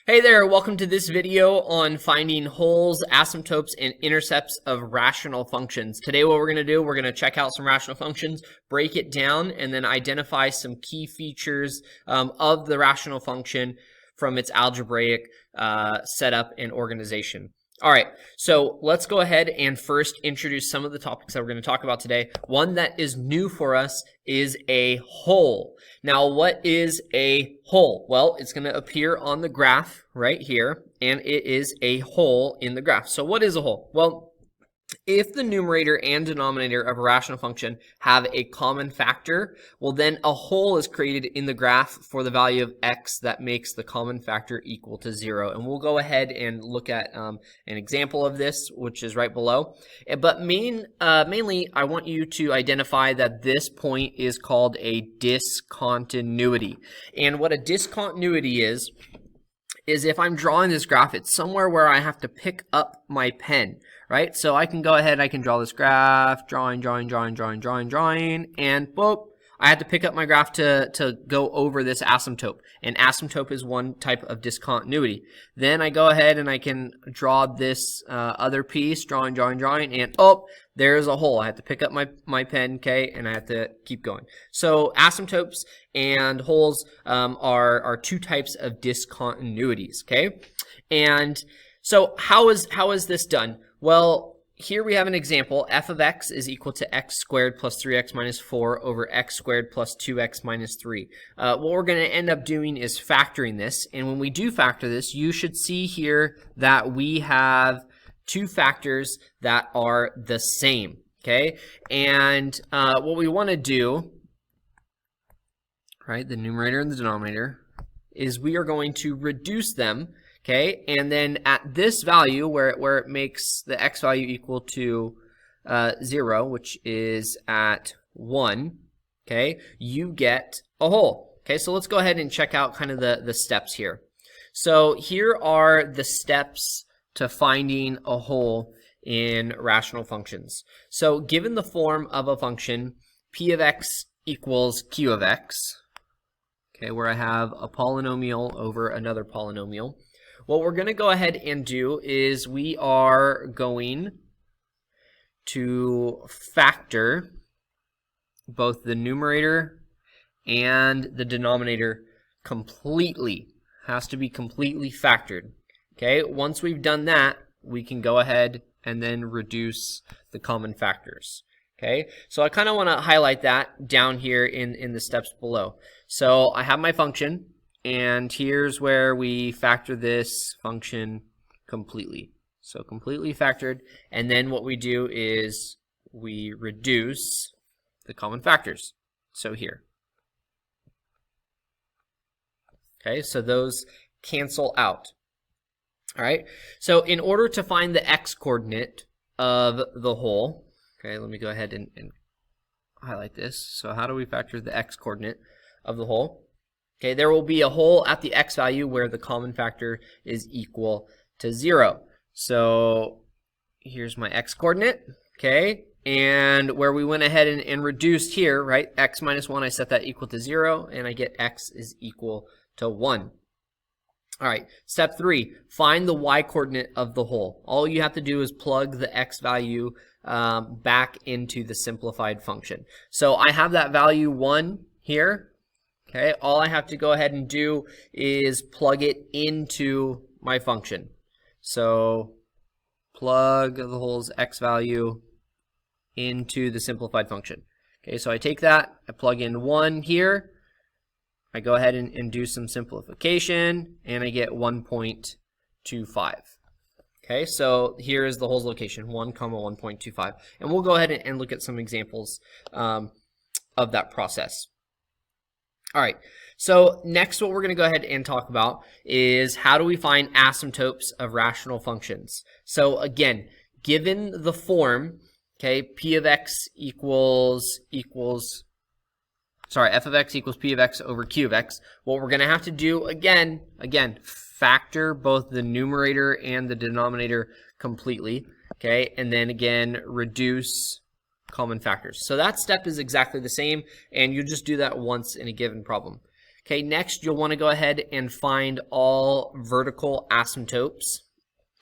Hey there, welcome to this video on finding wholes, asymptotes, and intercepts of rational functions. Today what we're going to do, we're going to check out some rational functions, break it down, and then identify some key features of the rational function from its algebraic setup and organization. All right, so let's go ahead and first introduce some of the topics that we're going to talk about today. One that is new for us is a hole. Now, what is a hole? Well, it's going to appear on the graph right here, and it is a hole in the graph. So what is a hole? Well, if the numerator and denominator of a rational function have a common factor, well, then a hole is created in the graph for the value of x that makes the common factor equal to 0. And we'll go ahead and look at an example of this, which is right below. But mainly, I want you to identify that this point is called a discontinuity. And what a discontinuity is if I'm drawing this graph, it's somewhere where I have to pick up my pen, right? So I can go ahead, I can draw this graph, drawing, and boop, I had to pick up my graph to go over this asymptote. And asymptote is one type of discontinuity. Then I go ahead and I can draw this other piece, drawing, and oh, there's a hole. I have to pick up my pen, okay, and I have to keep going. So asymptotes and holes are two types of discontinuities, okay? And so how is this done? Well, here we have an example. F of x is equal to x squared plus 3x minus 4 over x squared plus 2x minus 3. What we're going to end up doing is factoring this. And when we do factor this, you should see here that we have two factors that are the same, okay? And what we want to do, right, the numerator and the denominator, is we are going to reduce them. Okay, and then at this value, where it makes the x value equal to 0, which is at 1, okay, you get a hole. Okay, so let's go ahead and check out kind of the steps here. So here are the steps to finding a hole in rational functions. So given the form of a function, p of x equals q of x, okay, where I have a polynomial over another polynomial, what we're going to go ahead and do is we are going to factor both the numerator and the denominator completely. Has to be completely factored. Okay, once we've done that, we can go ahead and then reduce the common factors. Okay, so I kind of want to highlight that down here in the steps below. So I have my function. And here's where we factor this function completely. So completely factored. And then what we do is we reduce the common factors. So here. Okay, so those cancel out. All right, so in order to find the x-coordinate of the hole, okay, let me go ahead and highlight this. So how do we factor the x-coordinate of the hole? Okay, there will be a hole at the x value where the common factor is equal to 0. So here's my x-coordinate, okay? And where we went ahead and reduced here, right, x minus 1, I set that equal to 0, and I get x is equal to 1. All right, step 3, find the y-coordinate of the hole. All you have to do is plug the x value back into the simplified function. So I have that value 1 here. Okay, all I have to go ahead and do is plug it into my function. So plug the hole's x value into the simplified function. Okay, so I take that, I plug in 1 here, I go ahead and do some simplification, and I get 1.25. Okay, so here is the hole's location, 1, 1.25. And we'll go ahead and look at some examples of that process. All right, so next what we're going to go ahead and talk about is how do we find asymptotes of rational functions. So again, given the form, okay, p of x f of x equals p of x over q of x, what we're going to have to do again, factor both the numerator and the denominator completely, okay, and then again, reduce common factors. So that step is exactly the same, and you just do that once in a given problem. Okay, next you'll want to go ahead and find all vertical asymptotes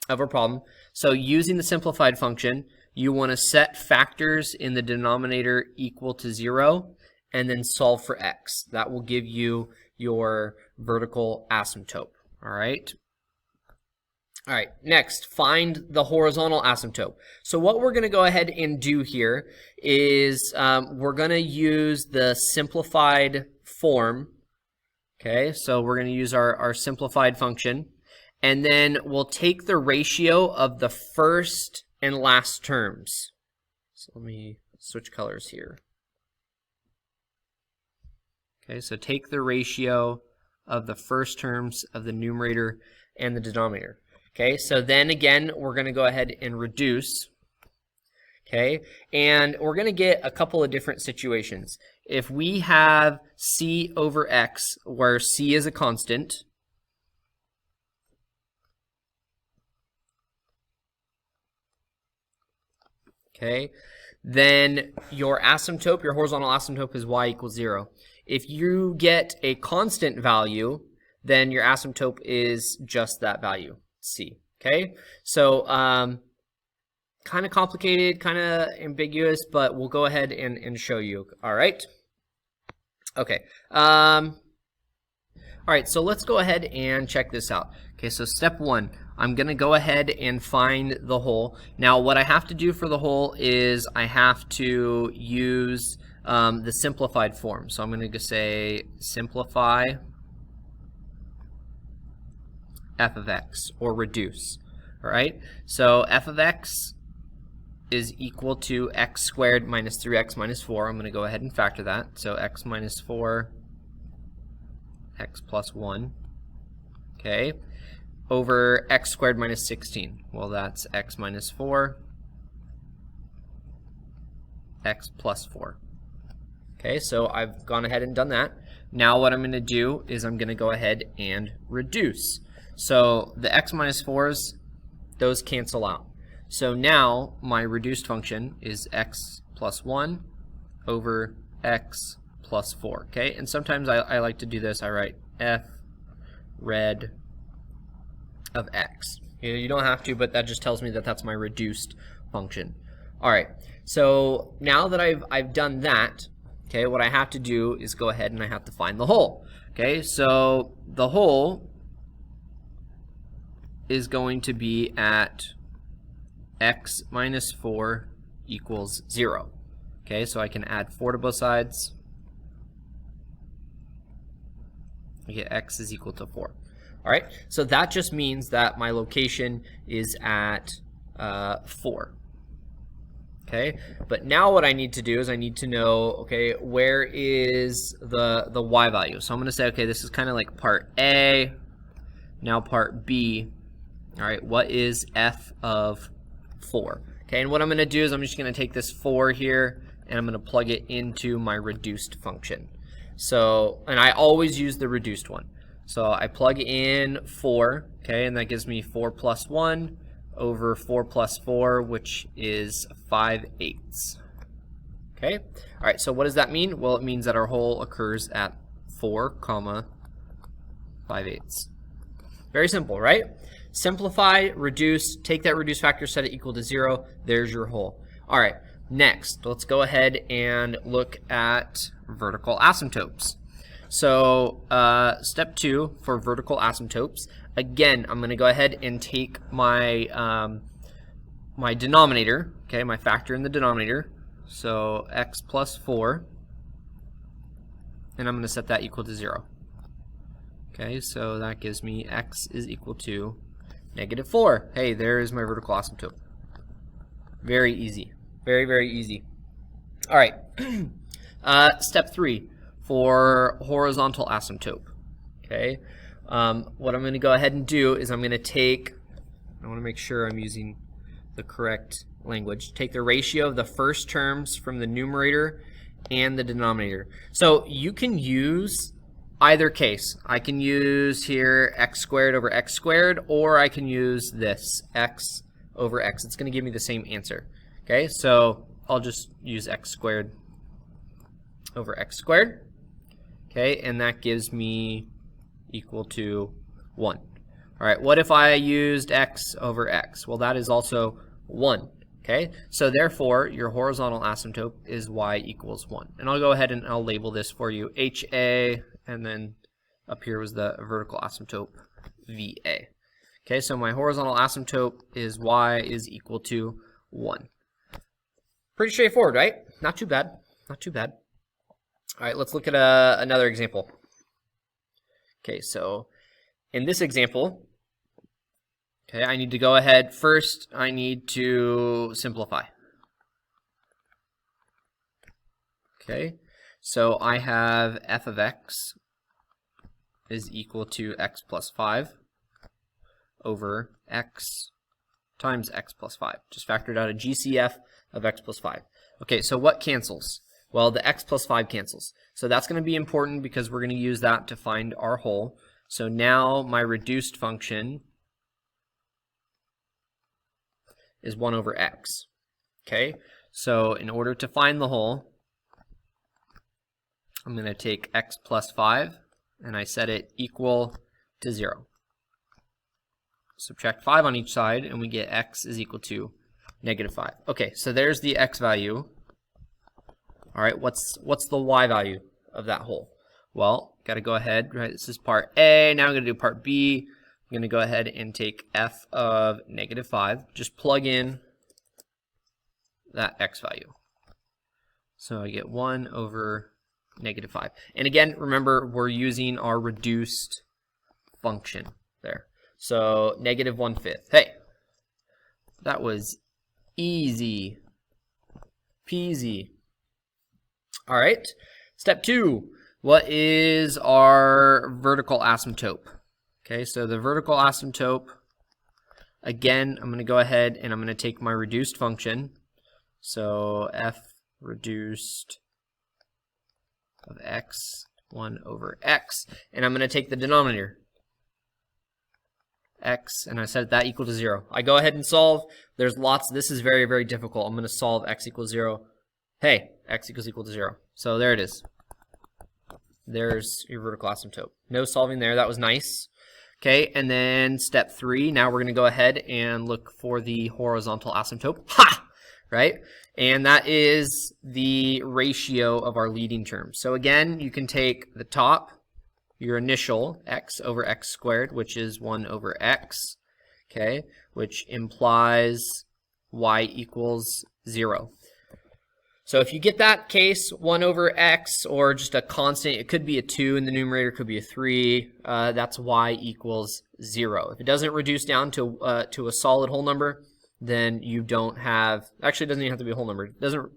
of our problem. So using the simplified function, you want to set factors in the denominator equal to 0 and then solve for x. That will give you your vertical asymptote. All right. All right, next, find the horizontal asymptote. So what we're going to go ahead and do here is we're going to use the simplified form. Okay, so we're going to use our simplified function, and then we'll take the ratio of the first and last terms. So let me switch colors here. Okay, so take the ratio of the first terms of the numerator and the denominator. Okay, so then again, we're going to go ahead and reduce. Okay, and we're going to get a couple of different situations. If we have c over x, where c is a constant, okay, then your asymptote, your horizontal asymptote is y equals 0. If you get a constant value, then your asymptote is just that value, c. Okay, so kind of complicated, kind of ambiguous, but we'll go ahead and show you. All right. Okay. All right, so let's go ahead and check this out. Okay, so step 1, I'm going to go ahead and find the whole. Now, what I have to do for the whole is I have to use the simplified form. So I'm going to say simplify f of x, or reduce. All right, so f of x is equal to x squared minus 3x minus 4. I'm going to go ahead and factor that. So x minus 4, x plus 1, okay, over x squared minus 16. Well, that's x minus 4, x plus 4. Okay, so I've gone ahead and done that. Now what I'm going to do is I'm going to go ahead and reduce. So the x minus 4s, those cancel out. So now my reduced function is x plus 1 over x plus 4. Okay, and sometimes I like to do this. I write f red of x. You don't have to, but that just tells me that that's my reduced function. All right, so now that I've done that, okay, what I have to do is go ahead and I have to find the whole. Okay, so the whole is going to be at x minus 4 equals 0. Okay, so I can add 4 to both sides. I get x is equal to 4. All right, so that just means that my location is at 4. Okay, but now what I need to do is I need to know, okay, where is the y value? So I'm going to say, okay, this is kind of like part A, now part B. All right, what is f of 4? Okay, and what I'm going to do is I'm just going to take this 4 here and I'm going to plug it into my reduced function. So, and I always use the reduced one. So I plug in 4, okay, and that gives me 4 plus 1 over 4 plus 4, which is 5/8. Okay, all right, so what does that mean? Well, it means that our whole occurs at 4, 5/8. Very simple, right? Simplify, reduce, take that reduced factor, set it equal to 0. There's your whole. All right, next, let's go ahead and look at vertical asymptotes. So step 2 for vertical asymptotes. Again, I'm going to go ahead and take my my denominator, okay, my factor in the denominator. So x plus 4, and I'm going to set that equal to 0. Okay, so that gives me x is equal to -4. Hey, there is my vertical asymptote. Very easy. Very, very easy. All right. Step 3 for horizontal asymptote. Okay. What I'm going to go ahead and do is I'm going to take, I want to make sure I'm using the correct language, take the ratio of the first terms from the numerator and the denominator. So you can use either case. I can use here x squared over x squared, or I can use this x over x. It's going to give me the same answer. Okay, so I'll just use x squared over x squared. okay, and that gives me equal to 1. All right, what if I used x over x? Well, that is also 1, okay? So therefore, your horizontal asymptote is y equals 1. And I'll go ahead and I'll label this for you, HA, and then up here was the vertical asymptote, VA. Okay, so my horizontal asymptote is y is equal to 1. Pretty straightforward, right? Not too bad, not too bad. All right, let's look at another example. Okay, so in this example, okay, I need to go ahead. First, I need to simplify. Okay, so I have f of x is equal to x plus 5 over x times x plus 5. Just factored out a GCF of x plus 5. Okay, so what cancels? Well, the x plus 5 cancels. So that's going to be important because we're going to use that to find our whole. So now my reduced function is 1 over x. Okay, so in order to find the whole, I'm going to take x plus 5 and I set it equal to 0. Subtract 5 on each side and we get x is equal to negative 5. Okay, so there's the x value. All right, what's the y value of that whole? Well, got to go ahead, right? This is part A. Now I'm going to do part B. I'm going to go ahead and take f of negative 5. Just plug in that x value. So I get 1 over negative 5. And again, remember, we're using our reduced function there. So negative 1/5. Hey, that was easy peasy. All right, step 2. What is our vertical asymptote? Okay, so the vertical asymptote, again, I'm going to go ahead and I'm going to take my reduced function. So f reduced of x, 1 over x, and I'm going to take the denominator, x, and I set that equal to 0. I go ahead and solve. There's lots. This is very, very difficult. I'm going to solve x equals 0. Hey, x equal to 0. So there it is. There's your vertical asymptote. No solving there. That was nice. Okay, and then step 3. Now we're going to go ahead and look for the horizontal asymptote. Ha! Right? And that is the ratio of our leading terms. So again, you can take the top, your initial, x over x squared, which is 1 over x, okay, which implies y equals 0. So if you get that case, 1 over x, or just a constant, it could be a 2 in the numerator, it could be a 3, that's y equals 0. If it doesn't reduce down to a solid whole number, then you don't have, actually it doesn't even have to be a whole number, it doesn't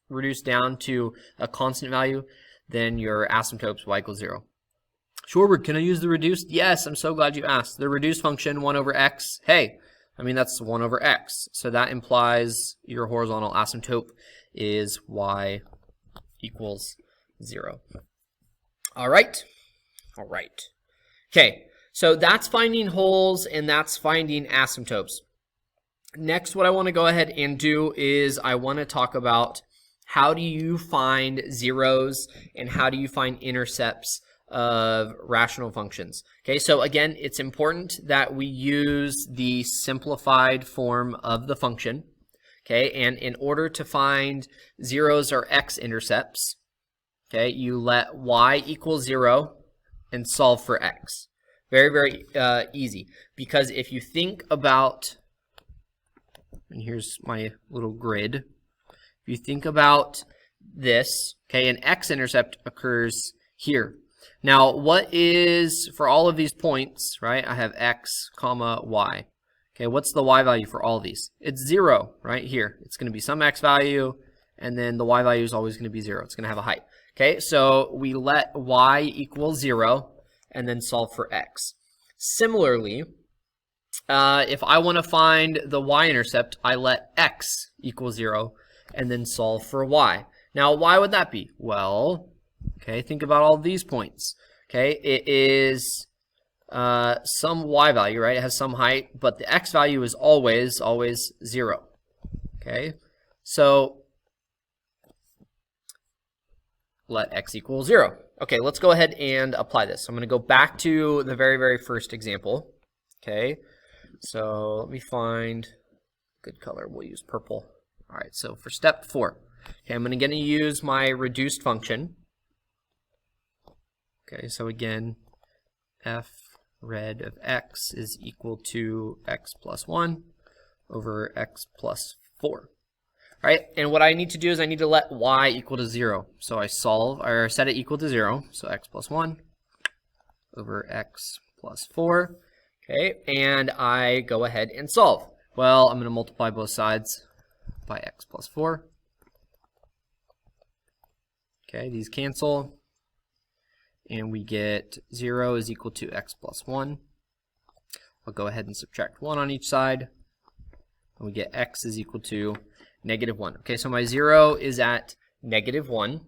reduce down to a constant value, then your asymptote's y equals 0. Shorebird, can I use the reduced? Yes, I'm so glad you asked. The reduced function, 1 over x, hey, I mean that's 1 over x, so that implies your horizontal asymptote is y equals 0. All right. Okay, so that's finding wholes and that's finding asymptotes. Next, what I want to go ahead and do is I want to talk about how do you find zeros and how do you find intercepts of rational functions. Okay, so again, it's important that we use the simplified form of the function. Okay, and in order to find zeros or x-intercepts, okay, you let y equal 0 and solve for x. Very, very easy. Because if you think about, and here's my little grid, if you think about this, okay, an x-intercept occurs here. Now, what is, for all of these points, right, I have x, comma, y. Okay, what's the y value for all of these? It's 0 right here. It's going to be some x value, and then the y value is always going to be 0. It's going to have a height. Okay, so we let y equal 0 and then solve for x. Similarly, if I want to find the y-intercept, I let x equal 0 and then solve for y. Now, why would that be? Well, okay, think about all these points. Okay, it is some y value, right? It has some height, but the x value is always 0. Okay, so let x equal 0. Okay, let's go ahead and apply this. So I'm going to go back to the very, very first example. Okay, so let me find a good color. We'll use purple. All right, so for step 4, okay, I'm going to use my reduced function. Okay, so again, f red of x is equal to x plus 1 over x plus 4. All right, and what I need to do is I need to let y equal to 0. So I solve, or set it equal to 0. So x plus 1 over x plus 4. Okay, and I go ahead and solve. Well, I'm going to multiply both sides by x plus 4. Okay, these cancel. And we get 0 is equal to x plus 1. I'll go ahead and subtract 1 on each side. And we get x is equal to negative 1. Okay, so my 0 is at negative 1.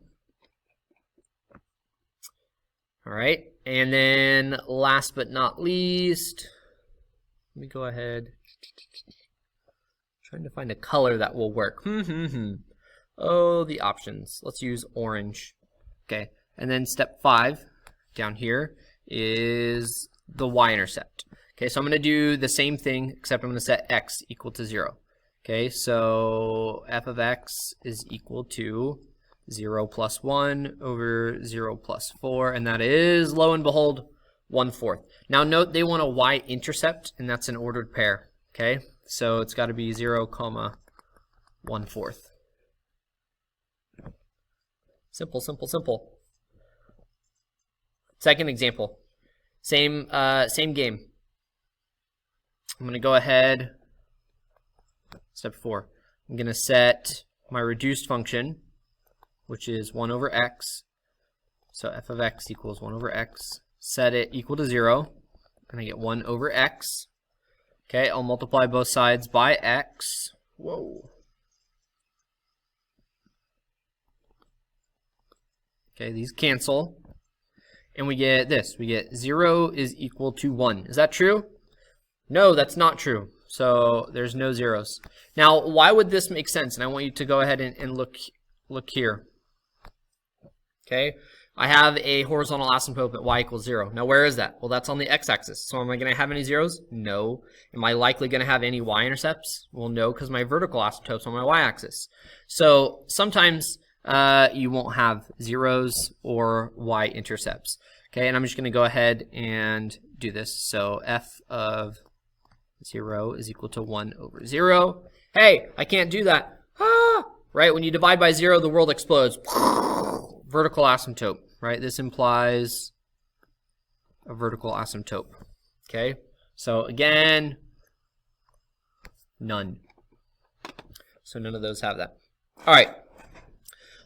All right, and then last but not least, let me go ahead. Trying to find a color that will work. Oh, the options. Let's use orange. Okay, and then step 5 down here is the y-intercept. Okay, so I'm going to do the same thing, except I'm going to set x equal to 0. Okay, so f of x is equal to 0 plus 1 over 0 plus 4, and that is, lo and behold, 1/4. Now note they want a y-intercept, and that's an ordered pair. Okay, so it's got to be 0, 1/4. Simple, simple, simple. Second example, same game. I'm going to go ahead. Step 4, I'm going to set my reduced function, which is 1 over x. So f of x equals 1 over x. Set it equal to 0, and I get 1 over x. Okay, I'll multiply both sides by x. Whoa. Okay, these cancel. And we get this. We get 0 is equal to 1. Is that true? No, that's not true. So there's no zeros. Now, why would this make sense? And I want you to go ahead and look here. Okay, I have a horizontal asymptote at y equals 0. Now, where is that? Well, that's on the x-axis. So am I going to have any zeros? No. Am I likely going to have any y-intercepts? Well, no, because my vertical asymptote's on my y-axis. So sometimes you won't have zeros or y-intercepts. Okay, and I'm just going to go ahead and do this. So f of 0 is equal to 1 over 0. Hey, I can't do that. Ah! Right, when you divide by 0, the world explodes. Vertical asymptote, right? This implies a vertical asymptote. Okay, so again, none. So none of those have that. All right,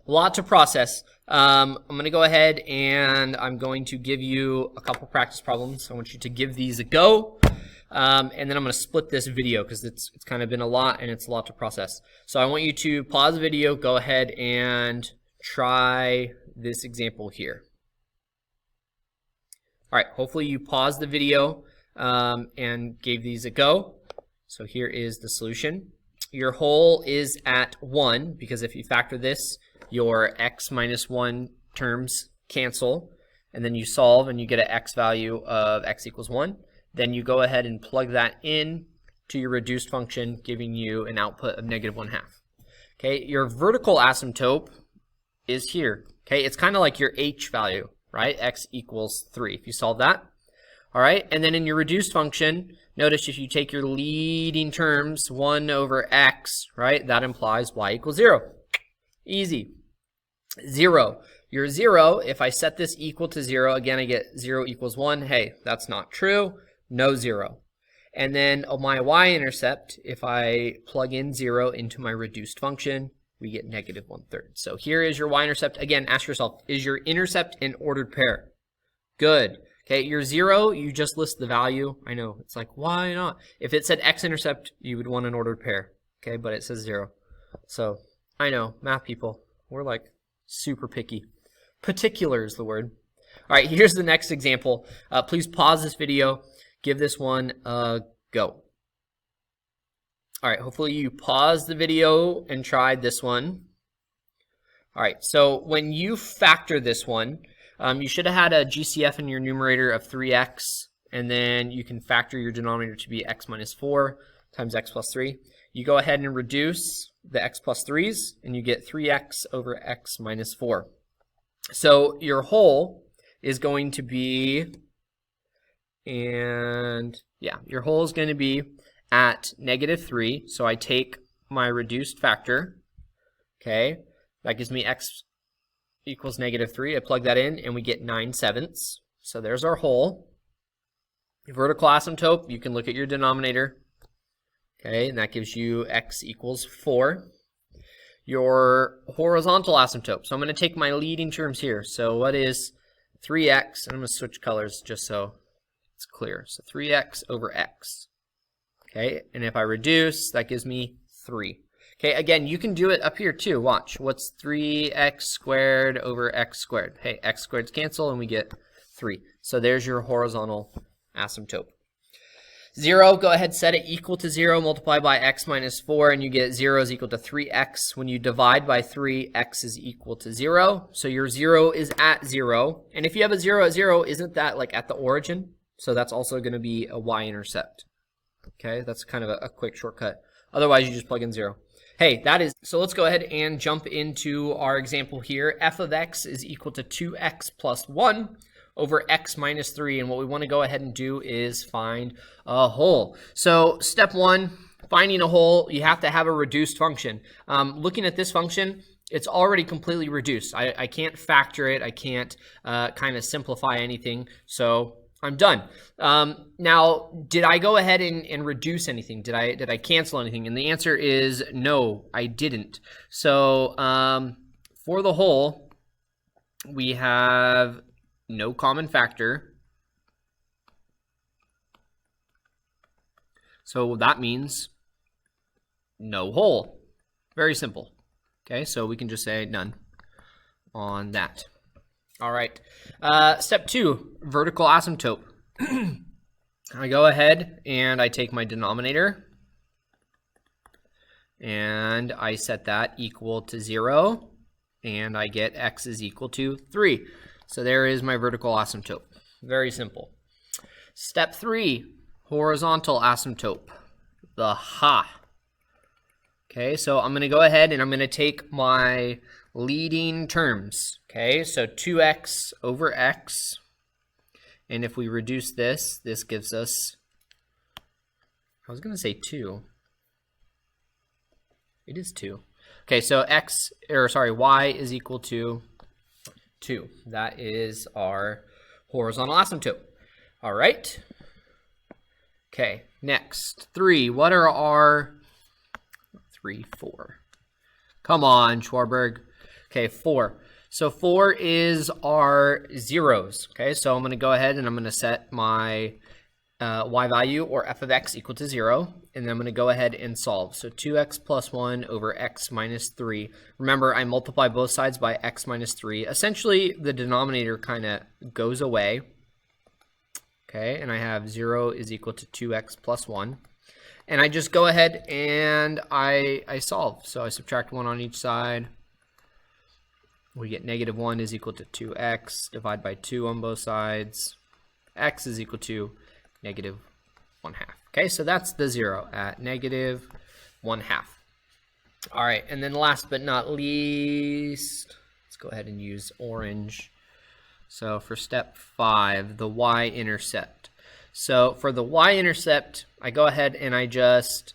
a lot to process. I'm going to go ahead and I'm going to give you a couple practice problems. I want you to give these a go. And then I'm going to split this video because it's kind of been a lot and it's a lot to process. So I want you to pause the video, go ahead and try this example here. All right, hopefully you paused the video and gave these a go. So here is the solution. Your whole is at 1 because if you factor this, your x minus 1 terms cancel, and then you solve and you get an x value of x equals 1. Then you go ahead and plug that in to your reduced function, giving you an output of negative 1/2. Okay, your vertical asymptote is here. Okay, it's kind of like your h value, right? X equals 3 if you solve that. All right, and then in your reduced function, notice if you take your leading terms, 1 over x, right? That implies y equals 0. Easy. 0. Your 0, if I set this equal to 0, again, I get 0 equals 1. Hey, that's not true. No 0. And then my y-intercept, if I plug in 0 into my reduced function, we get negative 1/3. So here is your y-intercept. Again, ask yourself, is your intercept an ordered pair? Good. Okay, your 0, you just list the value. I know, it's like, why not? If it said x-intercept, you would want an ordered pair. Okay, but it says 0. So, I know, math people, we're like super picky. Particular is the word. All right, here's the next example. Please pause this video. Give this one a go. All right, hopefully you paused the video and tried this one. All right, so when you factor this one, You should have had a GCF in your numerator of 3x, and then you can factor your denominator to be x minus 4 times x plus 3. You go ahead and reduce the x plus 3's, and you get 3x over x minus 4. So your whole is going to be, your whole is going to be at -3. So I take my reduced factor, okay, that gives me x equals -3. I plug that in, and we get 9/7. So there's our whole. Vertical asymptote, you can look at your denominator, okay, and that gives you x equals 4. Your horizontal asymptote, so I'm going to take my leading terms here. So what is 3x, and I'm going to switch colors just so it's clear. So 3x over x, okay, and if I reduce, that gives me 3. Okay, again, you can do it up here too. Watch. What's 3x squared over x squared? Hey, x squareds cancel, and we get 3. So there's your horizontal asymptote. 0, go ahead, set it equal to 0, multiply by x minus 4, and you get 0 is equal to 3x. When you divide by 3, x is equal to 0. So your 0 is at 0. And if you have a 0 at 0, isn't that like at the origin? So that's also going to be a y-intercept. Okay, that's kind of a quick shortcut. Otherwise, you just plug in 0. Hey, so let's go ahead and jump into our example here. F of x is equal to 2x plus 1 over x minus 3. And what we want to go ahead and do is find a whole. So step 1, finding a whole, you have to have a reduced function. Looking at this function, it's already completely reduced. I can't factor it. I can't kind of simplify anything. So I'm done. Now, did I go ahead and reduce anything? Did I cancel anything? And the answer is no, I didn't. So for the whole, we have no common factor. So that means no whole. Very simple. Okay, so we can just say none on that. All right, step 2, vertical asymptote. I go ahead and I take my denominator and I set that equal to 0, and I get x is equal to 3. So there is my vertical asymptote. Very simple. Step 3, horizontal asymptote, the ha. Okay, so I'm going to go ahead and I'm going to take my leading terms. Okay, so 2x over x, and if we reduce this, this gives us, I was going to say 2. It is 2. Okay, so y is equal to 2. That is our horizontal asymptote. All right. Okay, next, 3. What are our 3, 4? Come on, Schwarberg. Okay, 4. So 4 is our zeros. Okay, so I'm going to go ahead and I'm going to set my y value, or f of x, equal to 0, and then I'm going to go ahead and solve. So 2x plus 1 over x minus 3. Remember, I multiply both sides by x minus 3. Essentially, the denominator kind of goes away. Okay, and I have 0 is equal to 2x plus 1. And I just go ahead and I solve. So I subtract 1 on each side. We get -1 is equal to 2x, divide by 2 on both sides. X is equal to -1/2. Okay, so that's the 0 at -1/2. All right, and then last but not least, let's go ahead and use orange. So for step 5, the y-intercept. So for the y-intercept, I go ahead and I just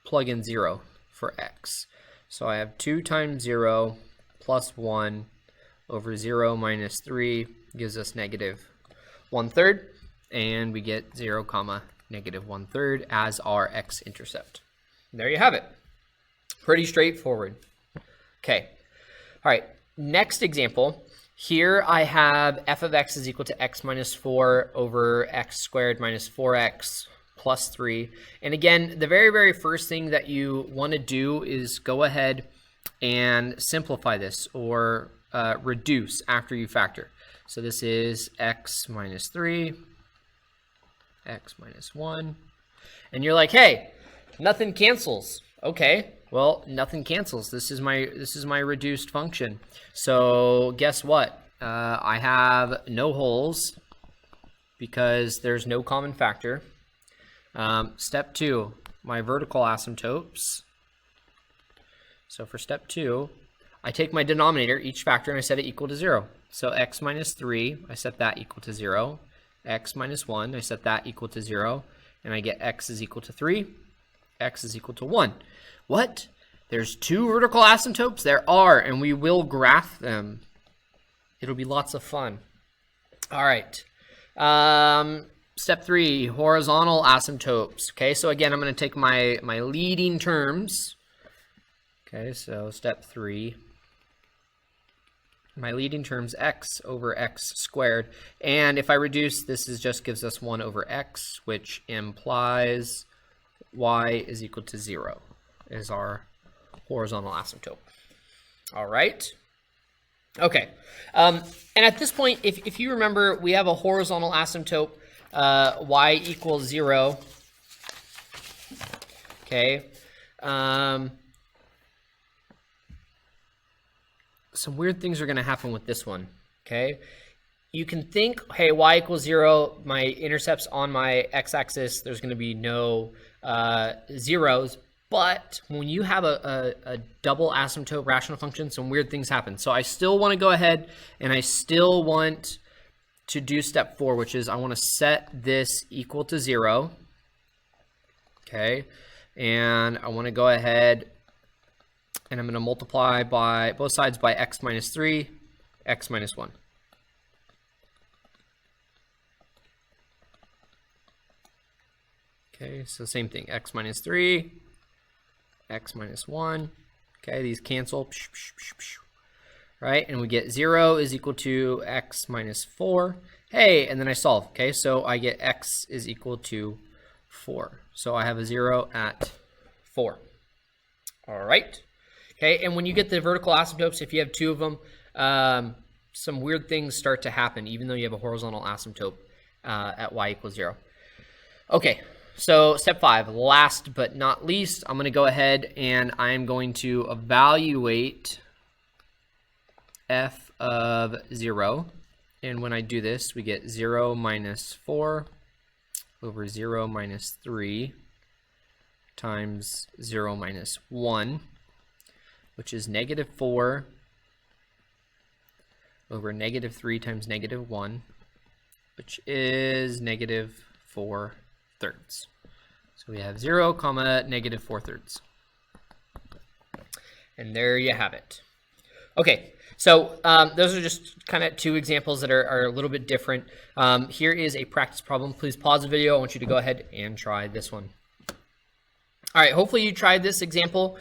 plug in 0 for x. So I have 2 times 0 plus 1 over 0 minus 3 gives us -1/3, and we get 0, -1/3 as our x-intercept. There you have it. Pretty straightforward. Okay. All right. Next example. Here I have f of x is equal to x minus 4 over x squared minus 4x plus 3. And again, the very, very first thing that you want to do is go ahead and simplify this, or reduce after you factor. So this is x minus 3, x minus 1. And you're like, hey, nothing cancels. Okay, well, nothing cancels. This is my reduced function. So guess what? I have no holes because there's no common factor. Step 2, my vertical asymptotes. So for step 2, I take my denominator, each factor, and I set it equal to 0. So x minus 3, I set that equal to 0. X minus 1, I set that equal to 0. And I get x is equal to 3. X is equal to 1. What? There's 2 vertical asymptotes? There are, and we will graph them. It'll be lots of fun. All right. Step 3, horizontal asymptotes. Okay, so again, I'm going to take my leading terms. Okay, so step 3. My leading terms, x over x squared. And if I reduce, this just gives us 1 over x, which implies y is equal to 0 is our horizontal asymptote. All right. Okay. And at this point, if you remember, we have a horizontal asymptote, y equals 0. Okay. Some weird things are going to happen with this one. Okay. You can think, hey, y equals 0, my intercepts on my x-axis, there's going to be no zeros. But when you have a double asymptote rational function, some weird things happen. So I still want to go ahead and I still want to do step 4, which is I want to set this equal to 0. Okay. And I want to go ahead and I'm going to multiply by both sides by x minus 3, x minus 1. Okay, so same thing, x minus 3, x minus 1. Okay, these cancel. Right, and we get 0 is equal to x minus 4. Hey, and then I solve. Okay, so I get x is equal to 4. So I have a 0 at 4. All right. Okay, and when you get the vertical asymptotes, if you have 2 of them, some weird things start to happen, even though you have a horizontal asymptote at y equals 0. Okay, so step 5, last but not least, I'm going to go ahead and I'm going to evaluate f of 0. And when I do this, we get 0 minus 4 over 0 minus 3 times 0 minus 1, which is negative 4 over negative 3 times negative 1, which is negative 4 thirds. So we have 0 comma negative 4 thirds. And there you have it. Okay, so those are just kind of 2 examples that are a little bit different. Here is a practice problem. Please pause the video. I want you to go ahead and try this one. All right, hopefully you tried this example.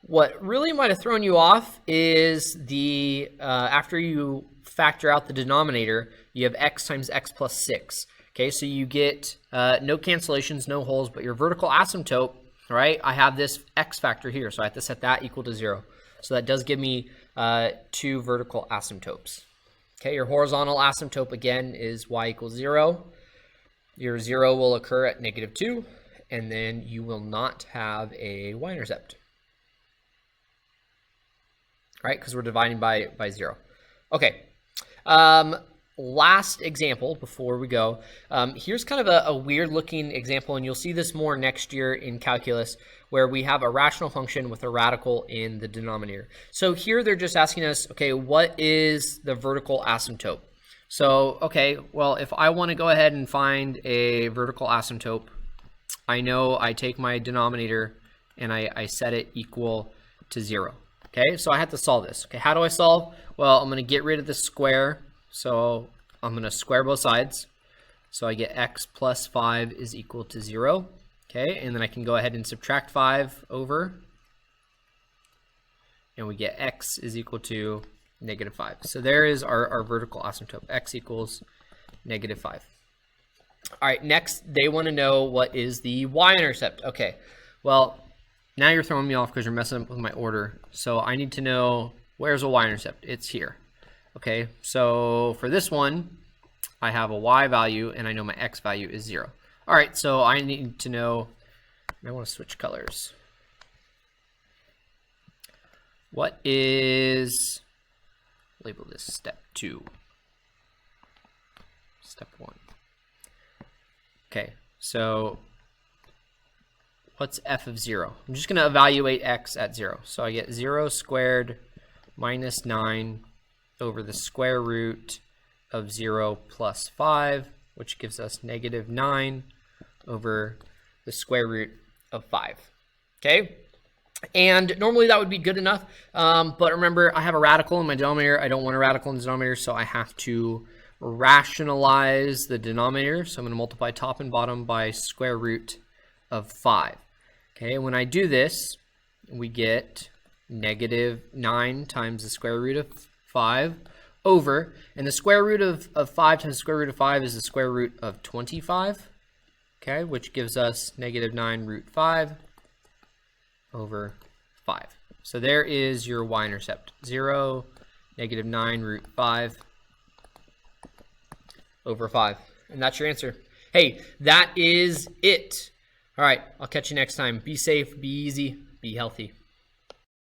What really might have thrown you off is the after you factor out the denominator, you have x times x plus 6. Okay, so you get no cancellations, no holes, but your vertical asymptote, right? I have this x factor here, so I have to set that equal to 0. So that does give me 2 vertical asymptotes. Okay, your horizontal asymptote again is y equals 0. Your 0 will occur at negative 2, and then you will not have a y-intercept. Right, because we're dividing by 0. Okay, last example before we go. Here's kind of a weird looking example, and you'll see this more next year in calculus, where we have a rational function with a radical in the denominator. So here they're just asking us, okay, what is the vertical asymptote? So, okay, well, if I want to go ahead and find a vertical asymptote, I know I take my denominator and I set it equal to 0. Okay, so I have to solve this. Okay, how do I solve? Well, I'm going to get rid of the square. So I'm going to square both sides. So I get x plus 5 is equal to 0. Okay, and then I can go ahead and subtract 5 over. And we get x is equal to negative 5. So there is our vertical asymptote. X equals negative 5. All right, next they want to know what is the y-intercept. Okay, well, now you're throwing me off because you're messing up with my order. So I need to know, where's a y-intercept? It's here. Okay, so for this one, I have a y value and I know my x value is 0. All right, so I need to know, I want to switch colors. what is, label this step 2. Step 1. Okay, so what's f of 0? I'm just going to evaluate x at 0. So I get 0 squared minus 9 over the square root of 0 plus 5, which gives us negative 9 over the square root of 5. Okay? And normally that would be good enough, but remember, I have a radical in my denominator. I don't want a radical in the denominator, so I have to rationalize the denominator. So I'm going to multiply top and bottom by square root of 5. Okay, when I do this, we get negative 9 times the square root of 5 over, and the square root of 5 times the square root of 5 is the square root of 25, okay, which gives us negative 9 root 5 over 5. So there is your y-intercept, 0, negative 9 root 5 over 5. And that's your answer. Hey, that is it. All right, I'll catch you next time. Be safe, be easy, be healthy.